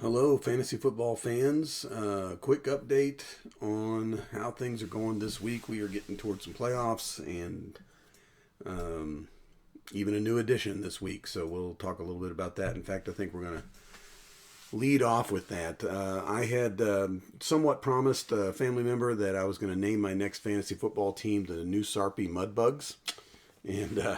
Hello, fantasy football fans. Quick update on how things are going this week. We are getting towards some playoffs and um, even a new addition this week. So we'll talk a little bit about that. In fact, I think we're going to lead off with that. I had somewhat promised a family member that I was going to name my next fantasy football team the New Sarpy Mudbugs. And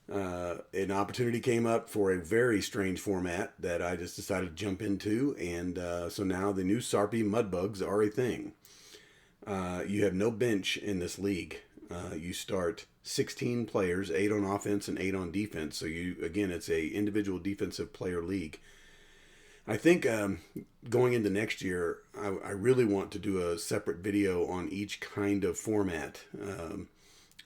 an opportunity came up for a very strange format that I just decided to jump into, and so now the New Sarpy Mudbugs are a thing. You have no bench in this league. You start 16 players, 8 on offense and 8 on defense. So it's a individual defensive player league. I think going into next year, I really want to do a separate video on each kind of format.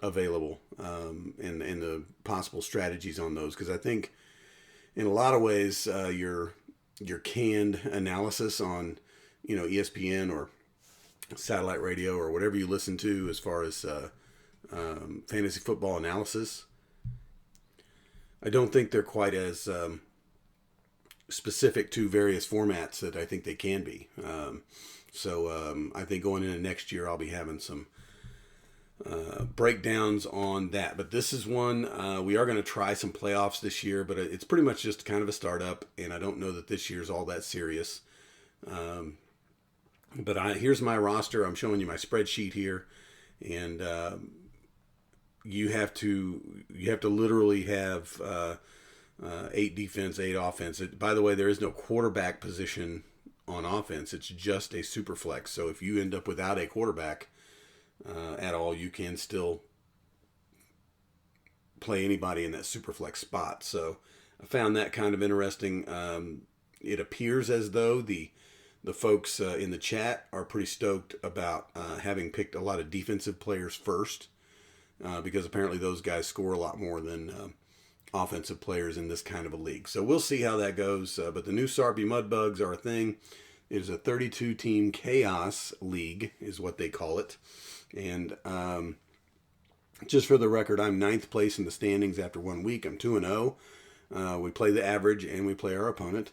Available and the possible strategies on those, because I think in a lot of ways your canned analysis on ESPN or satellite radio or whatever you listen to as far as fantasy football analysis, I don't think they're quite as specific to various formats that I think they can be. So I think going into next year I'll be having some breakdowns on that. But this is one we are going to try some playoffs this year, but it's pretty much just kind of a startup, and I don't know that this year's all that serious. But here's my roster. I'm showing you my spreadsheet here, and you have to literally have 8 defense, 8 offense. By the way, there is no quarterback position on offense. It's just a super flex. So if you end up without a quarterback at all, you can still play anybody in that super flex spot. So I found that kind of interesting. It appears as though the folks in the chat are pretty stoked about having picked a lot of defensive players first, because apparently those guys score a lot more than offensive players in this kind of a league. So we'll see how that goes. But the New Sarpy Mudbugs are a thing. It is a 32-team chaos league, is what they call it. And just for the record, I'm 9th place in the standings after 1 week. I'm 2-0. We play the average and we play our opponent.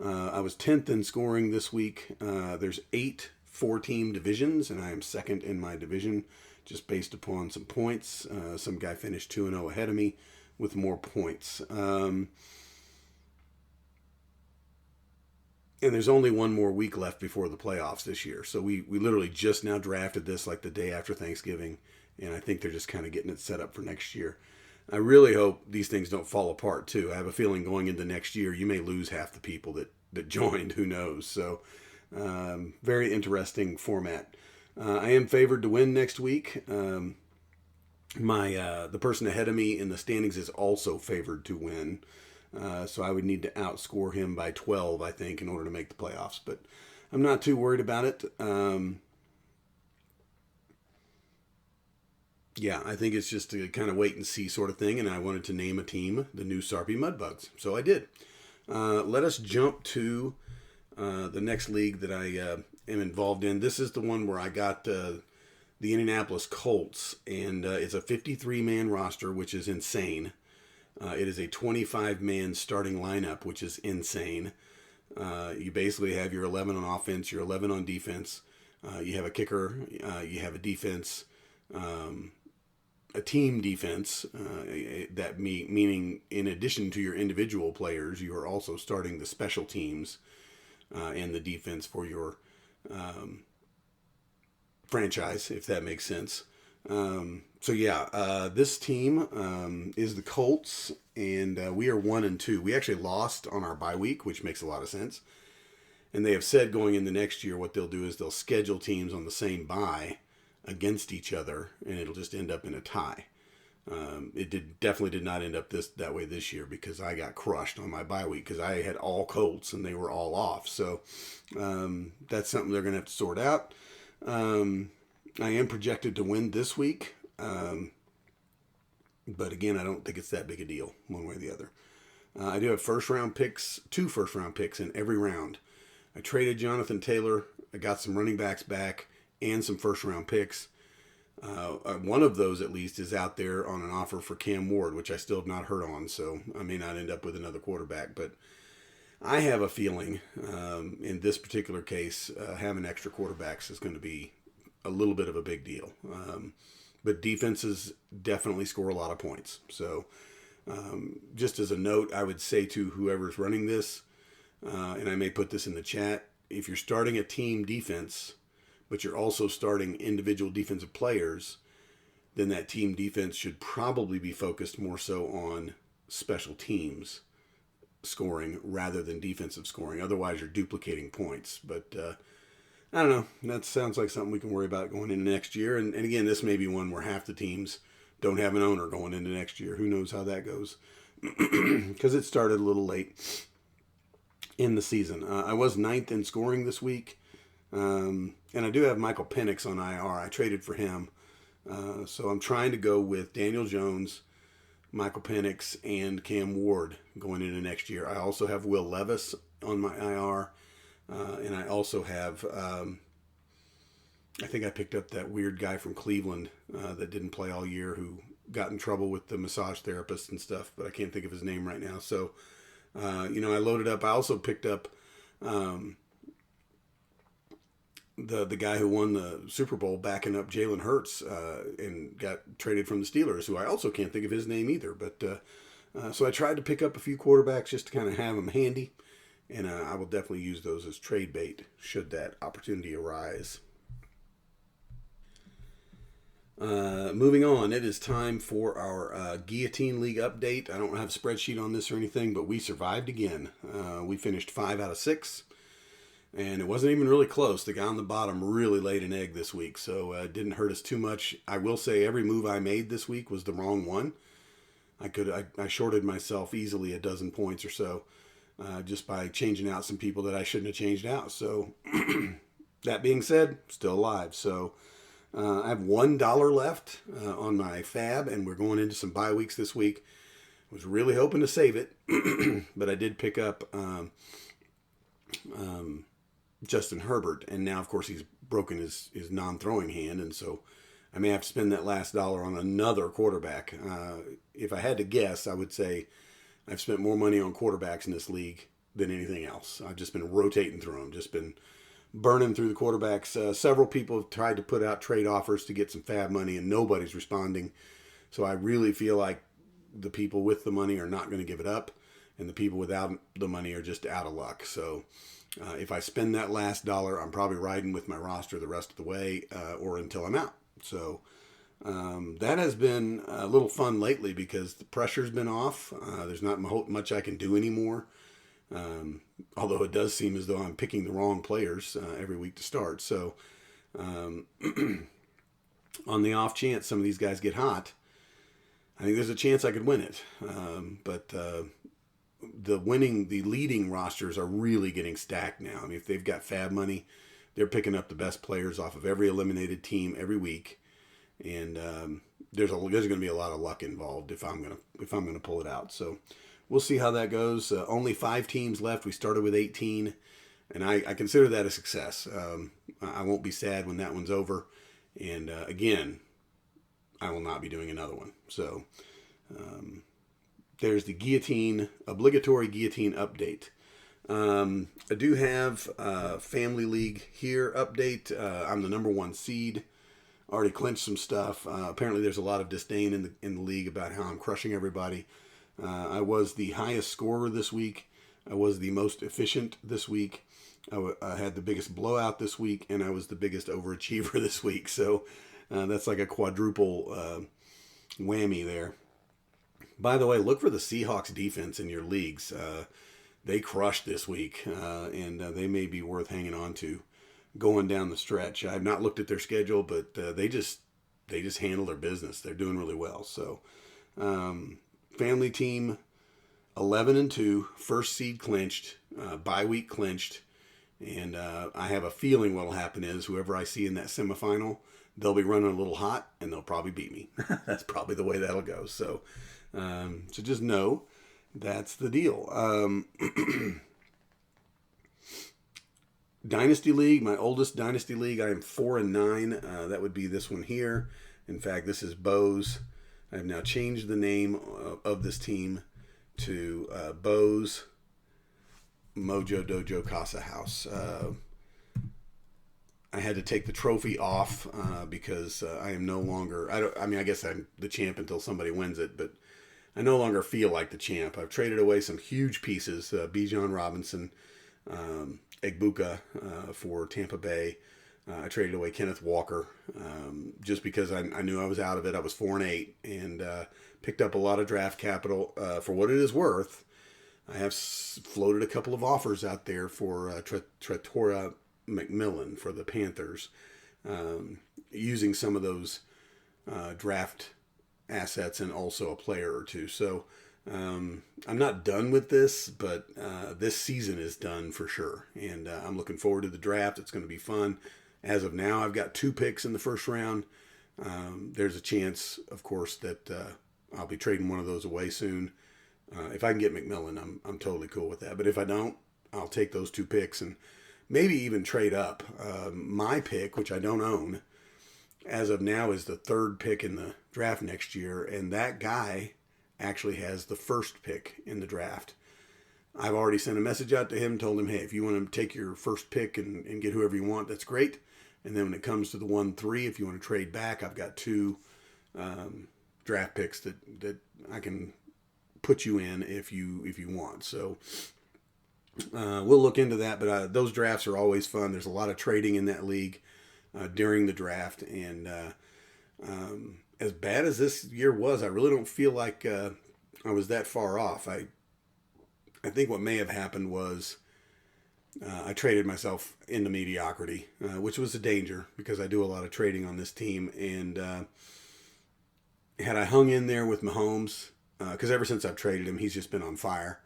I was 10th in scoring this week. There's 8 4-team divisions, and I am 2nd in my division just based upon some points. Some guy finished 2-0 ahead of me with more points. And there's only one more week left before the playoffs this year. So we literally just now drafted this like the day after Thanksgiving. And I think they're just kind of getting it set up for next year. I really hope these things don't fall apart too. I have a feeling going into next year, you may lose half the people that joined. Who knows? So very interesting format. I am favored to win next week. The person ahead of me in the standings is also favored to win. So I would need to outscore him by 12, I think, in order to make the playoffs. But I'm not too worried about it. Yeah, I think it's just a kind of wait and see sort of thing. And I wanted to name a team the New Sarpy Mudbugs. So I did. Let us jump to the next league that I am involved in. This is the one where I got the Indianapolis Colts. And it's a 53-man roster, which is insane. It is a 25-man starting lineup, which is insane. You basically have your 11 on offense, your 11 on defense. You have a kicker. You have a defense, a team defense. Meaning, in addition to your individual players, you are also starting the special teams and the defense for your franchise, if that makes sense. This team is the Colts, and we are 1-2. We actually lost on our bye week, which makes a lot of sense. And they have said going into next year, what they'll do is they'll schedule teams on the same bye against each other, and it'll just end up in a tie. Definitely did not end up that way this year, because I got crushed on my bye week because I had all Colts and they were all off. So that's something they're going to have to sort out. I am projected to win this week. But again, I don't think it's that big a deal one way or the other. I do have two first round picks in every round. I traded Jonathan Taylor. I got some running backs back and some first round picks. One of those, at least, is out there on an offer for Cam Ward, which I still have not heard on. So I may not end up with another quarterback. But I have a feeling in this particular case, having extra quarterbacks is going to be a little bit of a big deal. But defenses definitely score a lot of points. So just as a note, I would say to whoever's running this, and I may put this in the chat, if you're starting a team defense, but you're also starting individual defensive players, then that team defense should probably be focused more so on special teams scoring rather than defensive scoring. Otherwise, you're duplicating points. But I don't know. That sounds like something we can worry about going into next year. And again, this may be one where half the teams don't have an owner going into next year. Who knows how that goes? Because it started a little late in the season. I was 9th in scoring this week. And I do have Michael Penix on IR. I traded for him. So I'm trying to go with Daniel Jones, Michael Penix, and Cam Ward going into next year. I also have Will Levis on my IR. And I also have, I think I picked up that weird guy from Cleveland that didn't play all year who got in trouble with the massage therapist and stuff, but I can't think of his name right now. So, I loaded up. I also picked up the guy who won the Super Bowl backing up Jalen Hurts and got traded from the Steelers, who I also can't think of his name either. But so I tried to pick up a few quarterbacks just to kind of have them handy. And I will definitely use those as trade bait should that opportunity arise. Moving on, it is time for our Guillotine League update. I don't have a spreadsheet on this or anything, but we survived again. We finished 5 out of 6, and it wasn't even really close. The guy on the bottom really laid an egg this week, so it didn't hurt us too much. I will say every move I made this week was the wrong one. I shorted myself easily a dozen points or so. Just by changing out some people that I shouldn't have changed out. So that being said, still alive. So I have $1 left on my fab, and we're going into some bye weeks this week. I was really hoping to save it, but I did pick up Justin Herbert, and now, of course, he's broken his non-throwing hand, and so I may have to spend that last dollar on another quarterback. If I had to guess, I would say I've spent more money on quarterbacks in this league than anything else. I've just been rotating through them, just been burning through the quarterbacks. Several people have tried to put out trade offers to get some fab money, and nobody's responding. So I really feel like the people with the money are not going to give it up, and the people without the money are just out of luck. So if I spend that last dollar, I'm probably riding with my roster the rest of the way or until I'm out. So that has been a little fun lately because the pressure's been off. There's not much I can do anymore. Although it does seem as though I'm picking the wrong players every week to start. So on the off chance some of these guys get hot, I think there's a chance I could win it. But the leading rosters are really getting stacked now. I mean, if they've got fab money, they're picking up the best players off of every eliminated team every week. And there's going to be a lot of luck involved if I'm gonna pull it out. So we'll see how that goes. Only 5 teams left. We started with 18, and I consider that a success. I won't be sad when that one's over. And again, I will not be doing another one. So there's the obligatory guillotine update. I do have Family League here update. I'm the number 1 seed. Already clinched some stuff. Apparently there's a lot of disdain in the league about how I'm crushing everybody. I was the highest scorer this week. I was the most efficient this week. I had the biggest blowout this week, and I was the biggest overachiever this week. So that's like a quadruple whammy there. By the way, look for the Seahawks defense in your leagues. They crushed this week, and they may be worth hanging on to going down the stretch. I've not looked at their schedule, but they just handle their business. They're doing really well. So family team 11-2, first seed clinched, bye week clinched, and I have a feeling what'll happen is whoever I see in that semifinal, they'll be running a little hot and they'll probably beat me. That's probably the way that'll go. So just know that's the deal. Dynasty League, my oldest Dynasty League, I am 4-9. That would be this one here. In fact, this is Bo's. I have now changed the name of this team to Bo's Mojo Dojo Casa House. I had to take the trophy off because I am no longer. I guess I'm the champ until somebody wins it, but I no longer feel like the champ. I've traded away some huge pieces. Bijan Robinson, Egbuka for Tampa Bay. I traded away Kenneth Walker just because I knew I was out of it. I was 4-8 and picked up a lot of draft capital for what it is worth. I have floated a couple of offers out there for Tre'Torah McMillan for the Panthers, using some of those draft assets and also a player or two. So I'm not done with this, but this season is done for sure. And I'm looking forward to the draft. It's going to be fun. As of now, I've got 2 picks in the first round. There's a chance, of course, that I'll be trading one of those away soon. If I can get McMillan, I'm totally cool with that. But if I don't, I'll take those 2 picks and maybe even trade up. My pick, which I don't own, as of now is the 3rd pick in the draft next year, and that guy actually has the 1st pick in the draft. I've already sent a message out to him, told him, hey, if you want to take your 1st pick and get whoever you want, that's great. And then when it comes to the 1-3, if you want to trade back, I've got 2 draft picks that I can put you in if you want. So we'll look into that, but those drafts are always fun. There's a lot of trading in that league during the draft, and as bad as this year was, I really don't feel like I was that far off. I think what may have happened was I traded myself into mediocrity, which was a danger because I do a lot of trading on this team, and had I hung in there with Mahomes, because ever since I've traded him, he's just been on fire.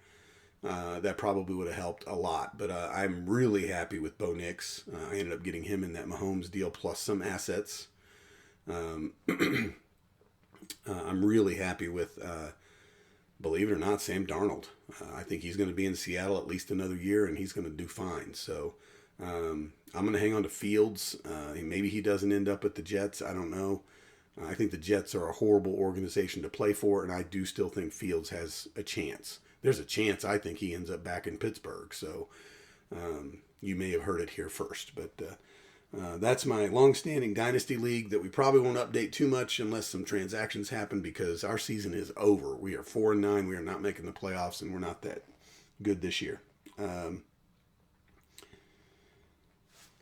That probably would have helped a lot, but I'm really happy with Bo Nix. I ended up getting him in that Mahomes deal plus some assets. I'm really happy with, believe it or not, Sam Darnold. I think he's going to be in Seattle at least another year, and he's going to do fine. So I'm going to hang on to Fields. Maybe he doesn't end up at the Jets. I don't know. I think the Jets are a horrible organization to play for, and I do still think Fields has a chance. There's a chance I think he ends up back in Pittsburgh. So you may have heard it here first. But that's my long-standing Dynasty League that we probably won't update too much unless some transactions happen because our season is over. We are 4-9. We are not making the playoffs, and we're not that good this year.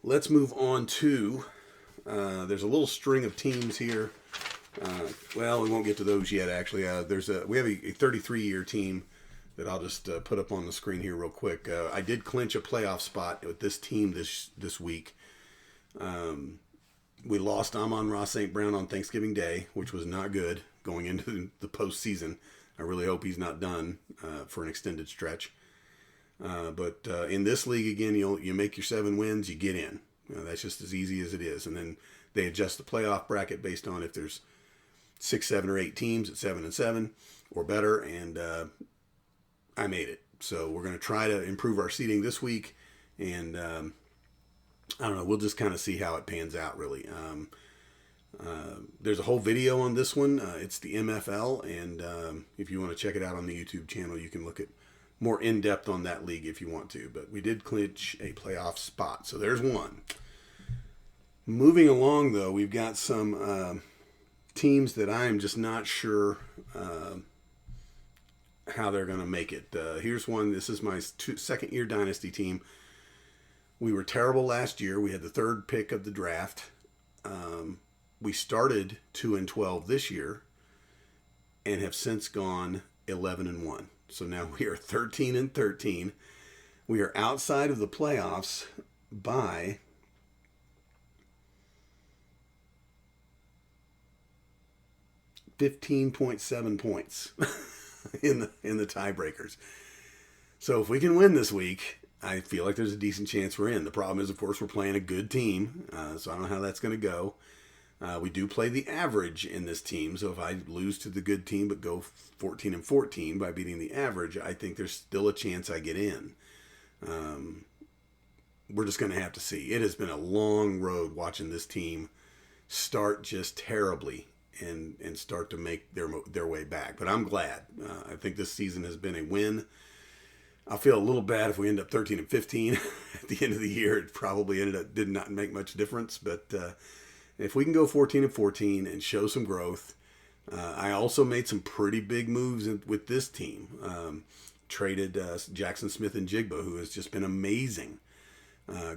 Let's move on to, there's a little string of teams here. Well, we won't get to those yet, actually. We have a 33-year team that I'll just put up on the screen here real quick. I did clinch a playoff spot with this team this week. We lost Amon-Ra St. Brown on Thanksgiving Day, which was not good going into the postseason. I really hope he's not done for an extended stretch. But in this league, again, you make your 7 wins, you get in. That's just as easy as it is. And then they adjust the playoff bracket based on if there's 6, 7, or 8 teams at 7-7 or better, and I made it. So we're going to try to improve our seating this week, and I don't know. We'll just kind of see how it pans out, really. There's a whole video on this one. It's the MFL, and if you want to check it out on the YouTube channel, you can look at more in-depth on that league if you want to. But we did clinch a playoff spot, so there's one. Moving along, though, we've got some teams that I am just not sure how they're going to make it. Here's one. This is my second-year Dynasty team. We were terrible last year. We had the 3rd pick of the draft. We started 2-12 this year and have since gone 11-1. So now we are 13-13. We are outside of the playoffs by 15.7 points in the tiebreakers. So if we can win this week, I feel like there's a decent chance we're in. The problem is, of course, we're playing a good team, so I don't know how that's going to go. We do play the average in this team, so if I lose to the good team but go 14-14 by beating the average, I think there's still a chance I get in. We're just going to have to see. It has been a long road watching this team start just terribly and start to make their way back. But I'm glad. I think this season has been a win. I'll feel a little bad if we end up 13 and 15 at the end of the year. It probably did not make much difference, but if we can go 14 and 14 and show some growth. I also made some pretty big moves with this team. Traded Jackson Smith-Njigba, who has just been amazing.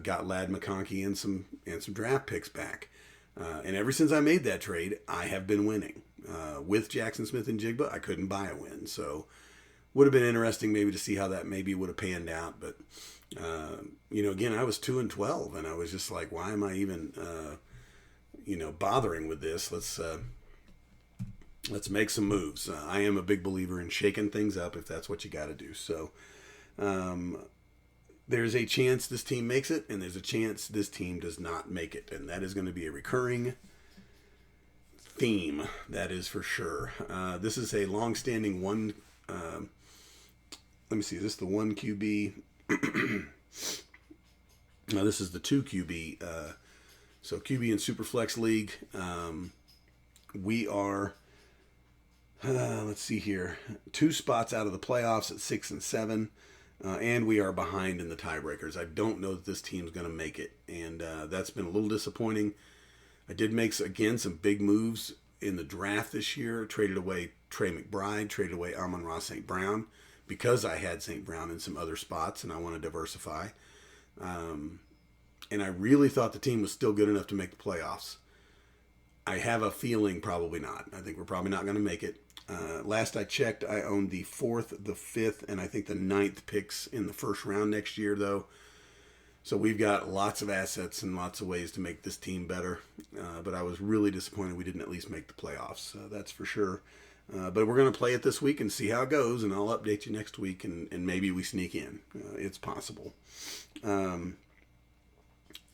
Got Ladd McConkey and some draft picks back. And ever since I made that trade, I have been winning. With Jackson Smith-Njigba, I couldn't buy a win. So would have been interesting maybe to see how that maybe would have panned out. But, again, I was 2-12, and I was just like, why am I even, bothering with this? Let's make some moves. I am a big believer in shaking things up if that's what you got to do. So there's a chance this team makes it, and there's a chance this team does not make it. And that is going to be a recurring theme, that is for sure. This is a long-standing one. Let me see. Is this the 1 QB? No, this is the 2 QB. So QB in Superflex League. We are... let's see here. 2 spots out of the playoffs at 6 and 7, and we are behind in the tiebreakers. I don't know that this team's going to make it, and that's been a little disappointing. I did make, again, some big moves in the draft this year. Traded away Trey McBride, traded away Amon-Ra St. Brown because I had St. Brown in some other spots, and I want to diversify. And I really thought the team was still good enough to make the playoffs. I have a feeling probably not. I think we're probably not going to make it. Last I checked, I owned the 4th, the 5th, and I think the 9th picks in the first round next year, though. So we've got lots of assets and lots of ways to make this team better. But I was really disappointed we didn't at least make the playoffs. That's for sure. But we're going to play it this week and see how it goes, and I'll update you next week, and maybe we sneak in. It's possible.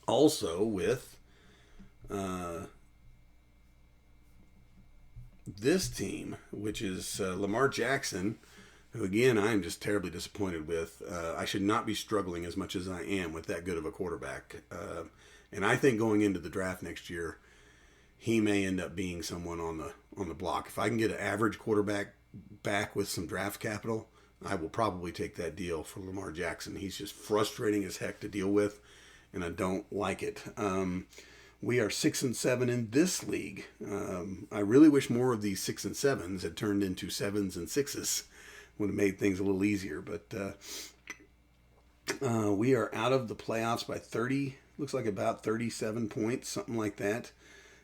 Also with... this team, which is Lamar Jackson, who, again, I am just terribly disappointed with. I should not be struggling as much as I am with that good of a quarterback. And I think going into the draft next year, he may end up being someone on the block. If I can get an average quarterback back with some draft capital, I will probably take that deal for Lamar Jackson. He's just frustrating as heck to deal with, and I don't like it. We are 6 and 7 in this league. I really wish more of these 6 and 7s had turned into 7s and 6s. Would have made things a little easier. But we are out of the playoffs by 30. Looks like about 37 points, something like that.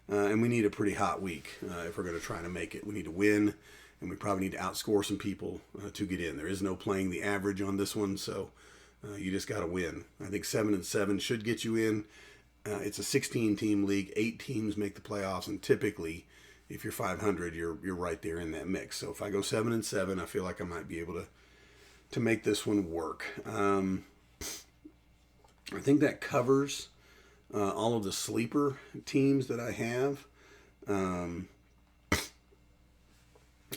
And we need a pretty hot week if we're going to try to make it. We need to win, and we probably need to outscore some people to get in. There is no playing the average on this one, so you just got to win. I think 7 and 7 should get you in. It's a 16-team league. 8 teams make the playoffs, and typically, if you're 500, you're right there in that mix. So if I go 7 and 7, I feel like I might be able to make this one work. I think that covers all of the sleeper teams that I have.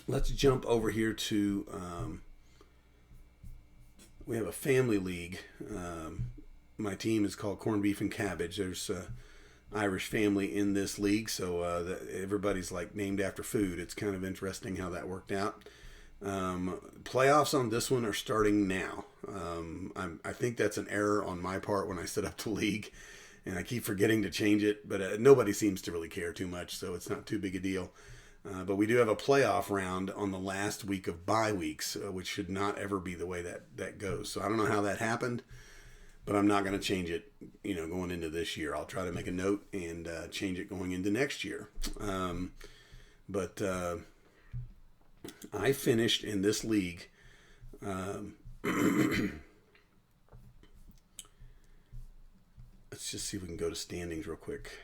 Let's jump over here to we have a family league. My team is called Corned Beef and Cabbage. There's Irish family in this league, so everybody's like named after food. It's kind of interesting how that worked out. Playoffs on this one are starting now. I think that's an error on my part when I set up the league, and I keep forgetting to change it, but nobody seems to really care too much, so it's not too big a deal. But we do have a playoff round on the last week of bye weeks, which should not ever be the way that goes. So I don't know how that happened, but I'm not going to change it, going into this year. I'll try to make a note and change it going into next year. But I finished in this league. Let's just see if we can go to standings real quick.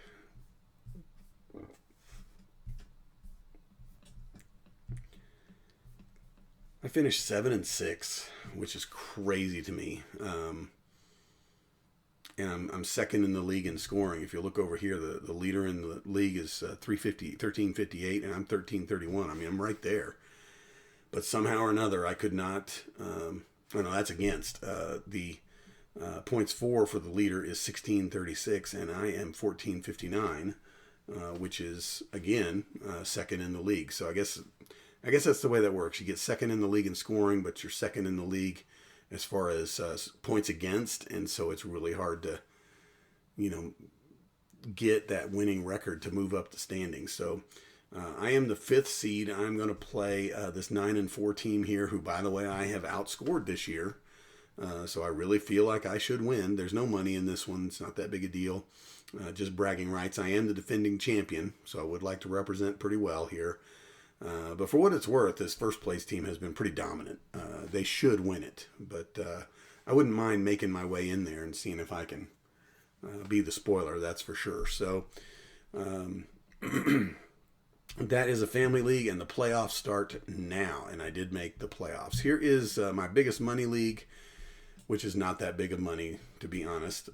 I finished 7 and 6, which is crazy to me. And I'm second in the league in scoring. If you look over here, the leader in the league is 1358, and I'm 1331. I mean, I'm right there. But somehow or another, I could not. That's against. The points for the leader is 1636, and I am 1459, which is, again, second in the league. So I guess that's the way that works. You get second in the league in scoring, but you're second in the league as far as points against, and so it's really hard to, you know, get that winning record to move up the standings. So I am the 5th seed. I'm going to play this 9-4 team here, who, by the way, I have outscored this year. So I really feel like I should win. There's no money in this one. It's not that big a deal. Just bragging rights. I am the defending champion, so I would like to represent pretty well here. But for what it's worth, this first place team has been pretty dominant. They should win it, but I wouldn't mind making my way in there and seeing if I can be the spoiler, that's for sure. So that is a family league, and the playoffs start now, and I did make the playoffs. Here is my biggest money league, which is not that big of money, to be honest.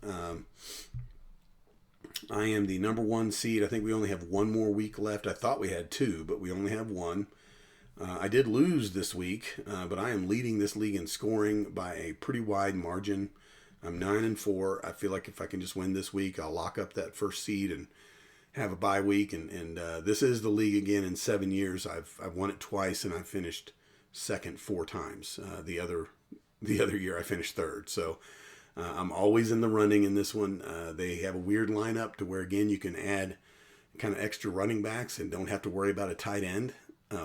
I am the number 1 seed. I think we only have one more week left. I thought we had 2, but we only have 1. I did lose this week, but I am leading this league in scoring by a pretty wide margin. I'm 9-4. I feel like if I can just win this week, I'll lock up that first seed and have a bye week. And this is the league again in 7 years. I've won it twice, and I finished second 4 times. The other year I finished third. So I'm always in the running in this one. They have a weird lineup to where, again, you can add kind of extra running backs and don't have to worry about a tight end,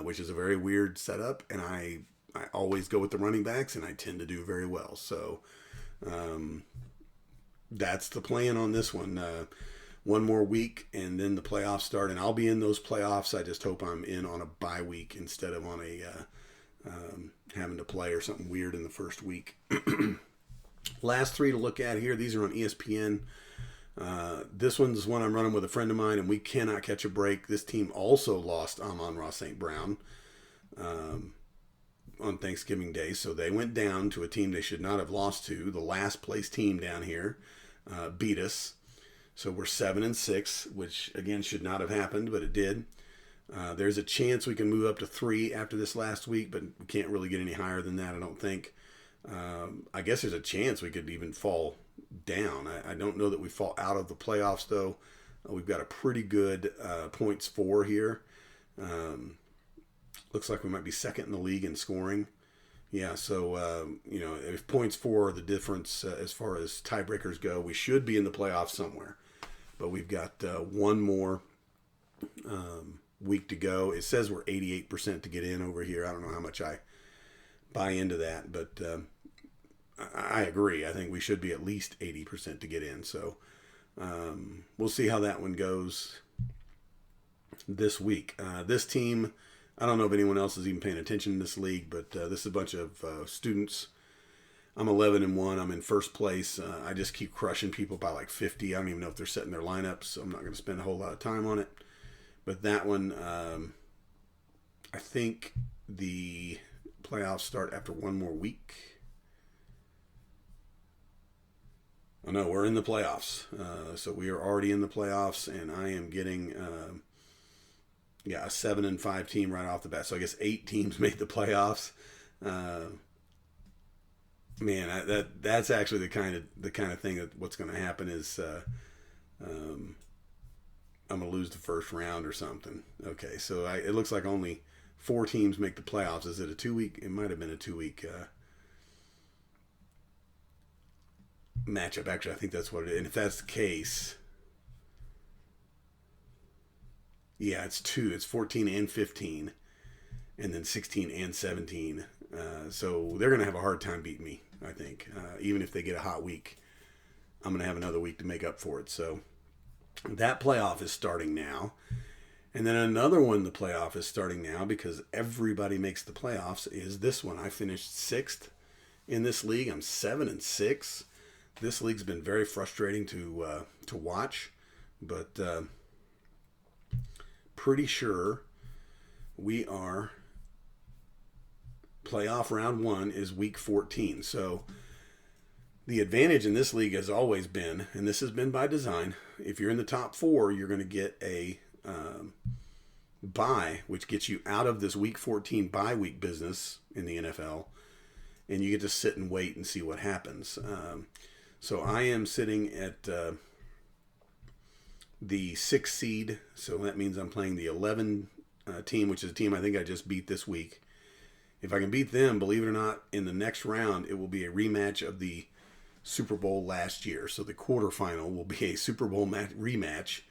which is a very weird setup. And I always go with the running backs, and I tend to do very well. So that's the plan on this one. One more week, and then the playoffs start, and I'll be in those playoffs. I just hope I'm in on a bye week instead of on a having to play or something weird in the first week. Last 3 to look at here. These are on ESPN. This one's one I'm running with a friend of mine, and we cannot catch a break. This team also lost Amon-Ra St. Brown on Thanksgiving Day, so they went down to a team they should not have lost to. The last place team down here beat us. So we're 7-6, which again should not have happened, but it did. There's a chance we can move up to 3 after this last week, but we can't really get any higher than that, I don't think. I guess there's a chance we could even fall down. I don't know that we fall out of the playoffs, though. We've got a pretty good points for here. Looks like we might be second in the league in scoring. Yeah, so, if points for are the difference as far as tiebreakers go, we should be in the playoffs somewhere. But we've got one more week to go. It says we're 88% to get in over here. I don't know how much I buy into that, but I agree. I think we should be at least 80% to get in. So we'll see how that one goes this week. This team, I don't know if anyone else is even paying attention in this league, but this is a bunch of students. I'm 11-1. I'm in first place. I just keep crushing people by like 50. I don't even know if they're setting their lineups, so I'm not going to spend a whole lot of time on it. But that one, I think the playoffs start after one more week. Oh no, we're in the playoffs. So we are already in the playoffs, and I am getting a 7-5 team right off the bat. So I guess 8 teams made the playoffs. That's actually the kind of thing that what's going to happen is I'm going to lose the first round or something. Okay, so it looks like only 4 teams make the playoffs. Is it a 2-week? It might have been a 2-week matchup. Actually, I think that's what it is. And if that's the case, yeah, it's 2. It's 14 and 15, and then 16 and 17. So they're going to have a hard time beating me, I think. Even if they get a hot week, I'm going to have another week to make up for it. So that playoff is starting now. And then another one, the playoff is starting now because everybody makes the playoffs, is this one. I finished 6th in this league. I'm 7-6. This league's been very frustrating to watch, but pretty sure we are playoff round 1 is week 14. So the advantage in this league has always been, and this has been by design, if you're in the top 4, you're going to get a bye, which gets you out of this week 14 bye week business in the NFL, and you get to sit and wait and see what happens. So I am sitting at the 6th seed, so that means I'm playing the 11 team, which is a team I think I just beat this week. If I can beat them, believe it or not, in the next round, it will be a rematch of the Super Bowl last year. So the quarterfinal will be a Super Bowl rematch.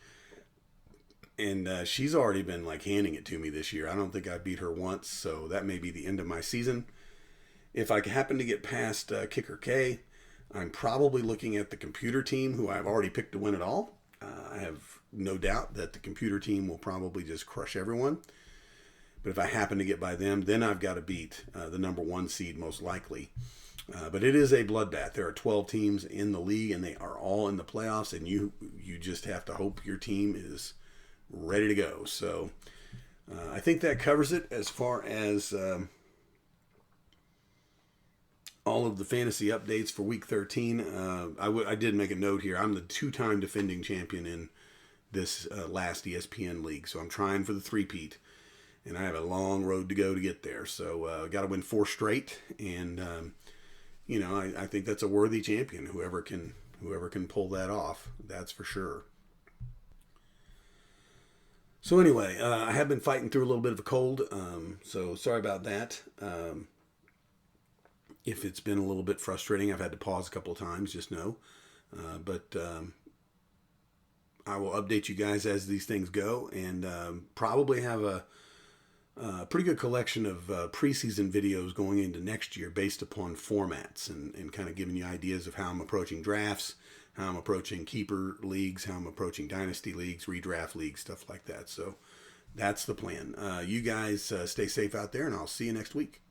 And she's already been like handing it to me this year. I don't think I beat her once, so that may be the end of my season. If I happen to get past Kicker K, I'm probably looking at the computer team, who I've already picked to win it all. I have no doubt that the computer team will probably just crush everyone. But if I happen to get by them, then I've got to beat the number 1 seed most likely. But it is a bloodbath. There are 12 teams in the league, and they are all in the playoffs, and you just have to hope your team is ready to go. So I think that covers it as far as all of the fantasy updates for week 13. I did make a note here. I'm the 2-time defending champion in this last ESPN league, so I'm trying for the three-peat, and I have a long road to go to get there. So got to win 4 straight, and I think that's a worthy champion. Whoever can pull that off, that's for sure. So anyway, I have been fighting through a little bit of a cold, so sorry about that. If it's been a little bit frustrating, I've had to pause a couple of times, just know. But I will update you guys as these things go, and probably have a pretty good collection of preseason videos going into next year based upon formats and kind of giving you ideas of how I'm approaching drafts, how I'm approaching keeper leagues, how I'm approaching dynasty leagues, redraft leagues, stuff like that. So that's the plan. You guys stay safe out there, and I'll see you next week.